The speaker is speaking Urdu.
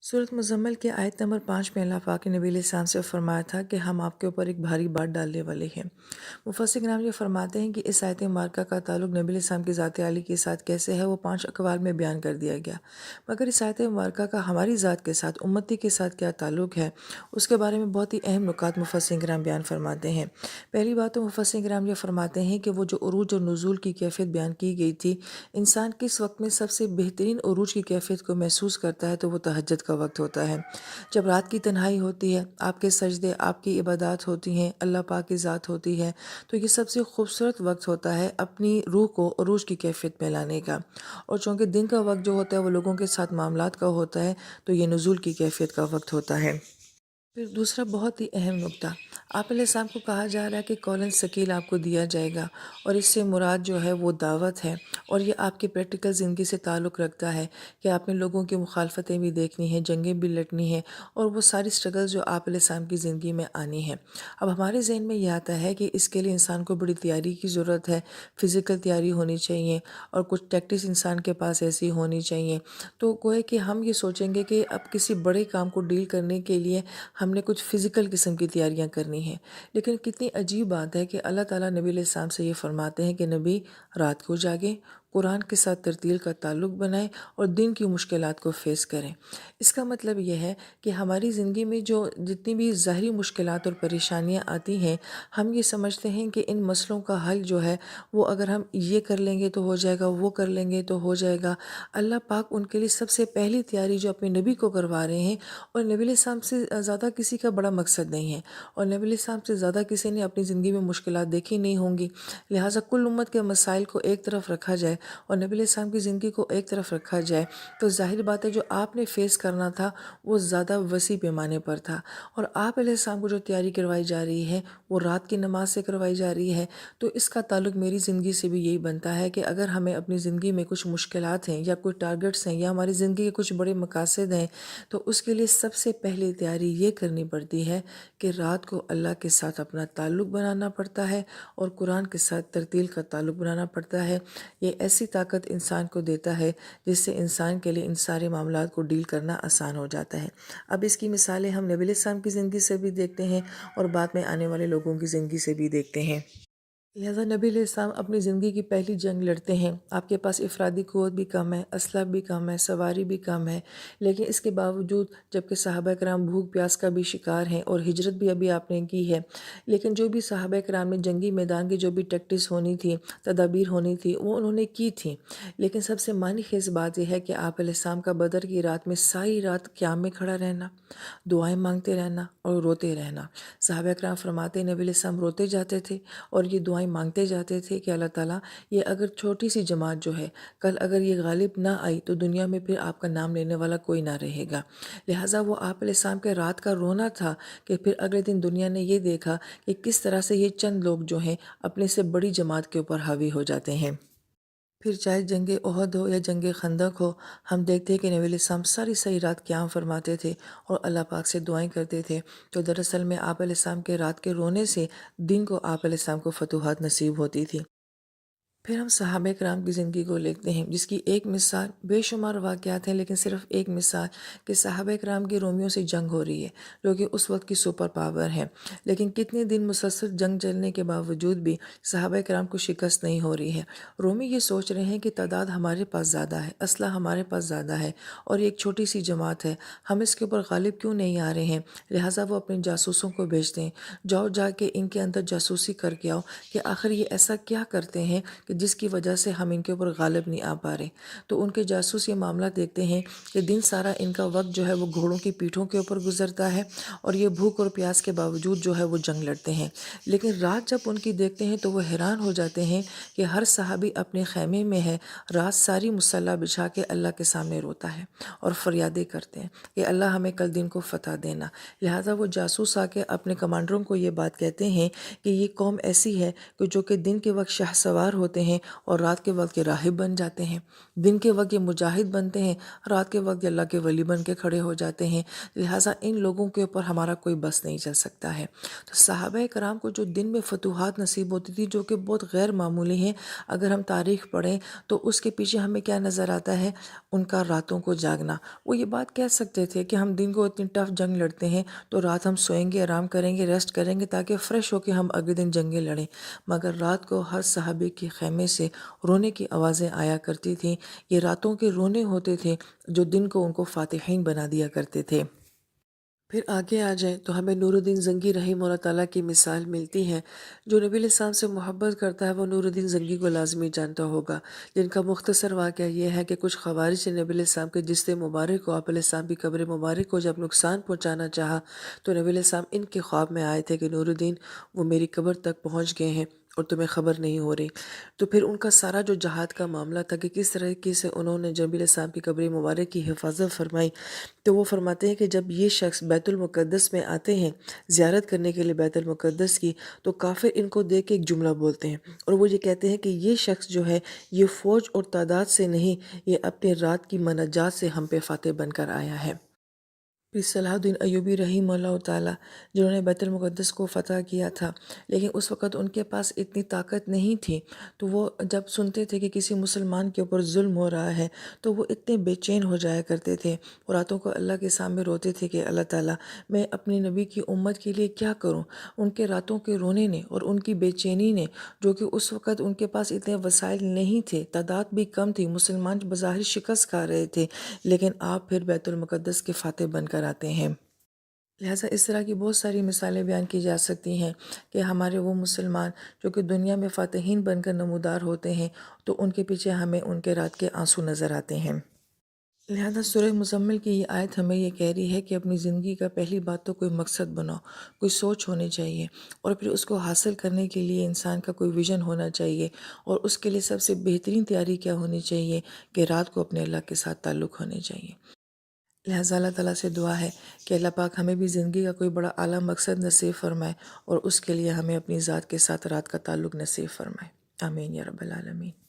سورۃ مزمل کے آیت نمبر 5 میں اللہ پاک نے نبی علیہ السلام سے فرمایا تھا کہ ہم آپ کے اوپر ایک بھاری بات ڈالنے والے ہیں۔ مفسر کرام یہ فرماتے ہیں کہ اس آیت مبارکہ کا تعلق نبی علیہ السلام کی ذات عالی کے ساتھ کیسے ہے وہ 5 اقوال میں بیان کر دیا گیا، مگر اس آیت مبارکہ کا ہماری ذات کے ساتھ، امتی کے ساتھ کیا تعلق ہے، اس کے بارے میں بہت ہی اہم نکات مفسر کرام بیان فرماتے ہیں۔ پہلی بات تو مفسر کرام یہ فرماتے ہیں کہ وہ جو عروج اور نزول کی کیفیت بیان کی گئی تھی، انسان کس وقت میں سب سے بہترین عروج کی کیفیت کو محسوس کرتا ہے تو وہ تہجد کا وقت ہوتا ہے، جب رات کی تنہائی ہوتی ہے، آپ کے سجدے، آپ کی عبادات ہوتی ہیں، اللہ پاک کی ذات ہوتی ہے، تو یہ سب سے خوبصورت وقت ہوتا ہے اپنی روح کو عروج کی کیفیت میں لانے کا۔ اور چونکہ دن کا وقت جو ہوتا ہے وہ لوگوں کے ساتھ معاملات کا ہوتا ہے، تو یہ نزول کی کیفیت کا وقت ہوتا ہے۔ پھر دوسرا بہت ہی اہم نکتہ، آپ علیہ السلام کو کہا جا رہا ہے کہ قولاً ثقیل آپ کو دیا جائے گا، اور اس سے مراد جو ہے وہ دعوت ہے، اور یہ آپ کی پریکٹیکل زندگی سے تعلق رکھتا ہے کہ آپ نے لوگوں کی مخالفتیں بھی دیکھنی ہیں، جنگیں بھی لڑنی ہیں، اور وہ ساری سٹرگل جو آپ علیہ السلام کی زندگی میں آنی ہے۔ اب ہمارے ذہن میں یہ آتا ہے کہ اس کے لیے انسان کو بڑی تیاری کی ضرورت ہے، فزیکل تیاری ہونی چاہیے، اور کچھ ٹیکٹس انسان کے پاس ایسی ہونی چاہیے۔ تو گویا کہ ہم یہ سوچیں گے کہ اب کسی بڑے کام کو ڈیل کرنے کے لیے ہم نے کچھ فزیکل قسم کی تیاریاں کرنی ہیں، لیکن کتنی عجیب بات ہے کہ اللہ تعالیٰ نبی علیہ السلام سے یہ فرماتے ہیں کہ نبی رات کو جاگیں، قرآن کے ساتھ ترتیل کا تعلق بنائیں اور دن کی مشکلات کو فیس کریں۔ اس کا مطلب یہ ہے کہ ہماری زندگی میں جو جتنی بھی ظاہری مشکلات اور پریشانیاں آتی ہیں، ہم یہ سمجھتے ہیں کہ ان مسئلوں کا حل جو ہے وہ اگر ہم یہ کر لیں گے تو ہو جائے گا، وہ کر لیں گے تو ہو جائے گا۔ اللہ پاک ان کے لیے سب سے پہلی تیاری جو اپنے نبی کو کروا رہے ہیں، اور نبی علیہ السلام سے زیادہ کسی کا بڑا مقصد نہیں ہے، اور نبی علیہ السلام سے زیادہ کسی نے اپنی زندگی میں مشکلات دیکھی نہیں ہوں گی، لہٰذا کل امت کے مسائل کو ایک طرف رکھا جائے اور نبی علیہ السلام کی زندگی کو ایک طرف رکھا جائے، تو ظاہر بات ہے جو آپ نے فیس کرنا تھا وہ زیادہ وسیع پیمانے پر تھا۔ اور آپ علیہ السلام کو جو تیاری کروائی جا رہی ہے وہ رات کی نماز سے کروائی جا رہی ہے، تو اس کا تعلق میری زندگی سے بھی یہی بنتا ہے کہ اگر ہمیں اپنی زندگی میں کچھ مشکلات ہیں یا کوئی ٹارگٹس ہیں یا ہماری زندگی کے کچھ بڑے مقاصد ہیں، تو اس کے لیے سب سے پہلی تیاری یہ کرنی پڑتی ہے کہ رات کو اللہ کے ساتھ اپنا تعلق بنانا پڑتا ہے اور قرآن کے ساتھ ترتیل کا تعلق بنانا پڑتا ہے۔ یہ ایسی طاقت انسان کو دیتا ہے جس سے انسان کے لیے ان سارے معاملات کو ڈیل کرنا آسان ہو جاتا ہے۔ اب اس کی مثالیں ہم نبی علیہ السلام کی زندگی سے بھی دیکھتے ہیں اور بعد میں آنے والے لوگوں کی زندگی سے بھی دیکھتے ہیں۔ لہٰذا نبی علیہ السلام اپنی زندگی کی پہلی جنگ لڑتے ہیں، آپ کے پاس افرادی قوت بھی کم ہے، اسلحہ بھی کم ہے، سواری بھی کم ہے، لیکن اس کے باوجود جبکہ صحابہ کرام بھوک پیاس کا بھی شکار ہیں اور ہجرت بھی ابھی آپ نے کی ہے، لیکن جو بھی صحابہ کرام نے جنگی میدان کی جو بھی ٹیکٹس ہونی تھی، تدابیر ہونی تھی، وہ انہوں نے کی تھی۔ لیکن سب سے معنی خیز بات یہ ہے کہ آپ علیہ السلام کا بدر کی رات میں ساری رات قیام میں کھڑا رہنا، دعائیں مانگتے رہنا اور روتے رہنا۔ صحابہ کرام فرماتے ہیں نبی علیہ السلام روتے جاتے تھے اور یہ دعائیں مانگتے جاتے تھے کہ اللہ تعالیٰ یہ اگر چھوٹی سی جماعت جو ہے کل اگر یہ غالب نہ آئی تو دنیا میں پھر آپ کا نام لینے والا کوئی نہ رہے گا۔ لہٰذا وہ آپ علیہ السلام کے رات کا رونا تھا کہ پھر اگلے دن دنیا نے یہ دیکھا کہ کس طرح سے یہ چند لوگ جو ہیں اپنے سے بڑی جماعت کے اوپر حاوی ہو جاتے ہیں۔ پھر چاہے جنگ احد ہو یا جنگ خندق ہو، ہم دیکھتے ہیں کہ نبی علیہ السلام ساری رات قیام فرماتے تھے اور اللہ پاک سے دعائیں کرتے تھے، تو دراصل میں آپ علیہ السلام کے رات کے رونے سے دن کو آپ علیہ السلام کو فتوحات نصیب ہوتی تھی۔ پھر ہم صحابہ کرام کی زندگی کو لیتے ہیں جس کی ایک مثال، بے شمار واقعات ہیں لیکن صرف ایک مثال کہ صحابہ کرام کی رومیوں سے جنگ ہو رہی ہے جو کہ اس وقت کی سپر پاور ہے، لیکن کتنے دن مسلسل جنگ چلنے کے باوجود بھی صحابہ کرام کو شکست نہیں ہو رہی ہے۔ رومی یہ سوچ رہے ہیں کہ تعداد ہمارے پاس زیادہ ہے، اسلحہ ہمارے پاس زیادہ ہے اور یہ ایک چھوٹی سی جماعت ہے، ہم اس کے اوپر غالب کیوں نہیں آ رہے ہیں؟ لہٰذا وہ اپنے جاسوسوں کو بھیجتے ہیں، جاؤ جا کے ان کے اندر جاسوسی کر کے آؤ کہ آخر یہ ایسا کیا کرتے ہیں کہ جس کی وجہ سے ہم ان کے اوپر غالب نہیں آ پا رہے۔ تو ان کے جاسوس یہ معاملہ دیکھتے ہیں کہ دن سارا ان کا وقت جو ہے وہ گھوڑوں کی پیٹھوں کے اوپر گزرتا ہے اور یہ بھوک اور پیاس کے باوجود جو ہے وہ جنگ لڑتے ہیں، لیکن رات جب ان کی دیکھتے ہیں تو وہ حیران ہو جاتے ہیں کہ ہر صحابی اپنے خیمے میں ہے، رات ساری مصلی بچھا کے اللہ کے سامنے روتا ہے اور فریادیں کرتے ہیں کہ اللہ ہمیں کل دن کو فتح دینا۔ لہٰذا وہ جاسوس آ کے اپنے کمانڈروں کو یہ بات کہتے ہیں کہ یہ قوم ایسی ہے کہ جو کہ دن کے وقت شاہ سوار ہوتے ہیں اور رات کے وقت یہ راہب بن جاتے ہیں، دن کے وقت یہ مجاہد بنتے ہیں، رات کے وقت یہ اللہ کے ولی بن کے کھڑے ہو جاتے ہیں۔ لہٰذا ان لوگوں کے اوپر ہمارا کوئی بس نہیں چل سکتا ہے۔ تو صحابہ کرام کو جو دن میں فتوحات نصیب ہوتی تھی جو کہ بہت غیر معمولی ہیں، اگر ہم تاریخ پڑھیں تو اس کے پیچھے ہمیں کیا نظر آتا ہے؟ ان کا راتوں کو جاگنا۔ وہ یہ بات کہہ سکتے تھے کہ ہم دن کو اتنی ٹف جنگ لڑتے ہیں تو رات ہم سوئیں گے، آرام کریں گے، ریسٹ کریں گے تاکہ فریش ہو کے ہم اگلے دن جنگیں لڑیں، مگر رات کو ہر صحابی کے خیمے سے رونے کی آوازیں آیا کرتی تھیں۔ یہ راتوں کے رونے ہوتے تھے جو دن کو ان کو فاتحین بنا دیا کرتے تھے۔ پھر آگے آ جائیں تو ہمیں نور الدین زنگی رحمہ اللہ تعالیٰ کی مثال ملتی ہے۔ جو نبی علیہ السلام سے محبت کرتا ہے وہ نور الدین زنگی کو لازمی جانتا ہوگا، جن کا مختصر واقعہ یہ ہے کہ کچھ خوارج نے نبی علیہ السلام کے جسم مبارک کو، آپ علیہ السلام کی قبر مبارک کو جب نقصان پہنچانا چاہا تو نبی علیہ السلام ان کے خواب میں آئے تھے کہ نور الدین وہ میری قبر تک پہنچ گئے ہیں اور تمہیں خبر نہیں ہو رہی۔ تو پھر ان کا سارا جو جہاد کا معاملہ تھا کہ کس طریقے سے انہوں نے نبی علیہ السلام کی قبر مبارک کی حفاظت فرمائی، تو وہ فرماتے ہیں کہ جب یہ شخص بیت المقدس میں آتے ہیں زیارت کرنے کے لیے بیت المقدس کی، تو کافر ان کو دیکھ کے ایک جملہ بولتے ہیں اور وہ یہ کہتے ہیں کہ یہ شخص جو ہے یہ فوج اور تعداد سے نہیں، یہ اپنے رات کی مناجات سے ہم پہ فاتح بن کر آیا ہے۔ پھر صلاح الدین ایوبی رحمہ اللہ تعالیٰ جنہوں نے بیت المقدس کو فتح کیا تھا، لیکن اس وقت ان کے پاس اتنی طاقت نہیں تھی، تو وہ جب سنتے تھے کہ کسی مسلمان کے اوپر ظلم ہو رہا ہے تو وہ اتنے بے چین ہو جایا کرتے تھے اور راتوں کو اللہ کے سامنے روتے تھے کہ اللہ تعالیٰ میں اپنی نبی کی امت کے لیے کیا کروں۔ ان کے راتوں کے رونے نے اور ان کی بے چینی نے، جو کہ اس وقت ان کے پاس اتنے وسائل نہیں تھے، تعداد بھی کم تھی، مسلمان بظاہر شکست کھا رہے تھے، لیکن آپ پھر بیت المقدس کے فاتح بن کر آتے ہیں۔ لہٰذا اس طرح کی بہت ساری مثالیں بیان کی جا سکتی ہیں کہ ہمارے وہ مسلمان جو کہ دنیا میں فاتحین بن کر نمودار ہوتے ہیں تو ان کے پیچھے ہمیں ان کے رات کے آنسو نظر آتے ہیں۔ لہذا سورہ مزمل کی یہ آیت ہمیں یہ کہہ رہی ہے کہ اپنی زندگی کا پہلی بات تو کوئی مقصد بناؤ، کوئی سوچ ہونی چاہیے، اور پھر اس کو حاصل کرنے کے لیے انسان کا کوئی ویژن ہونا چاہیے، اور اس کے لیے سب سے بہترین تیاری کیا ہونی چاہیے کہ رات کو اپنے اللہ کے ساتھ تعلق ہونے چاہیے۔ لہٰذا اللہ تعالیٰ سے دعا ہے کہ اللہ پاک ہمیں بھی زندگی کا کوئی بڑا اعلیٰ مقصد نصیب فرمائے اور اس کے لیے ہمیں اپنی ذات کے ساتھ رات کا تعلق نصیب فرمائے۔ آمین یا رب العالمین۔